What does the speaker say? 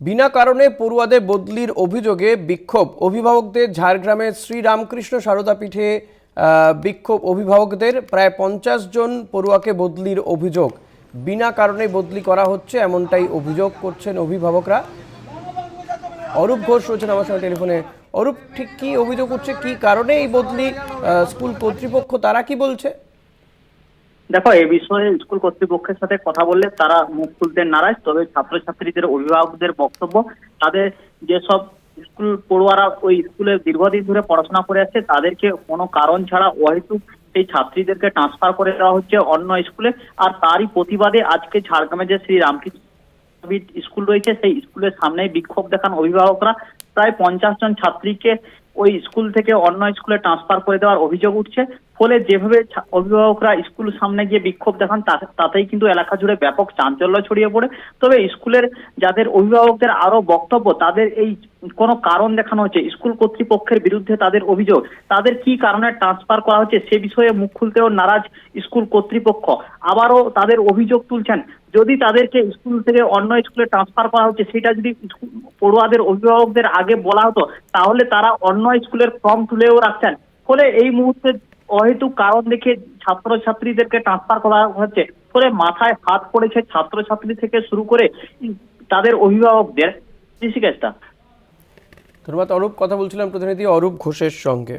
বিনা কারণে পড়ুয়াদের বদলির অভিযোগে বিক্ষোভ অভিভাবকদের। ঝাড়গ্রামের শ্রীরামকৃষ্ণ সারদা পীঠে বিক্ষোভ অভিভাবকদের। প্রায় 50 জন পড়ুয়াকে বদলির অভিযোগ। বিনা কারণে বদলি করা হচ্ছে এমনটাই অভিযোগ করছেন অভিভাবকরা। অরূপ ঘোষ রয়েছেন আমার সঙ্গে টেলিফোনে। অরূপ, ঠিক কি অভিযোগ হচ্ছে, কি কারণে এই বদলি? স্কুল কর্তৃপক্ষ তারা কি বলছে? দেখো, এই বিষয়ে স্কুল কর্তৃপক্ষের সাথে কথা বললে তারা মুখ খুলতে নারাজ। তবে ছাত্রছাত্রীদের অভিভাবকদের বক্তব্য, তাদের যেসব স্কুল পড়ুয়ারা ওই স্কুলে দীর্ঘদিন ধরে পড়াশোনা করে আসছে তাদেরকে কোনো কারণ ছাড়া অহেতুক সেই ছাত্রীদেরকে ট্রান্সফার করে দেওয়া হচ্ছে অন্য স্কুলে। আর তারই প্রতিবাদে আজকে ঝাড়গ্রামে যে শ্রী রামকৃষ্ণ স্কুল রয়েছে সেই স্কুলের সামনে বিক্ষোভ দেখান অভিভাবকরা। প্রায় 50 জন ছাত্রীকে ওই স্কুল থেকে অন্য স্কুলে ট্রান্সফার করে দেওয়ার অভিযোগ উঠছে। ফলে যেভাবে অভিভাবকরা স্কুল সামনে গিয়ে বিক্ষোভ দেখান তাতেই কিন্তু এলাকা জুড়ে ব্যাপক চাঞ্চল্য ছড়িয়ে পড়ে। তবে স্কুলের যাদের অভিভাবকদের আরো বক্তব্য, তাদের এই কোনো কারণ দেখানো হচ্ছে স্কুল কর্তৃপক্ষের বিরুদ্ধে তাদের অভিযোগ, তাদের কি কারণে ট্রান্সফার করা হচ্ছে সে বিষয়ে মুখ খুলতেও নারাজ স্কুল কর্তৃপক্ষ। আবারও তাদের অভিযোগ তুলছেন, যদি তাদেরকে স্কুল থেকে অন্য স্কুলে ট্রান্সফার করা হচ্ছে সেটা যদি পড়ুয়াদের অভিভাবকদের আগে বলা হতো তাহলে তারা অন্য স্কুলের ফর্ম তুলেও রাখছেন। ফলে এই মুহূর্তে অহেতুক কারণ দেখে ছাত্রছাত্রীদেরকে ট্রান্সফার করা হচ্ছে। ফলে মাথায় হাত পড়েছে ছাত্রছাত্রী থেকে শুরু করে তাদের অভিভাবকদের। ঋষিকেশটা। ধন্যবাদ অরূপ। কথা বলছিলাম প্রতিনিধি অরূপ ঘোষের সঙ্গে।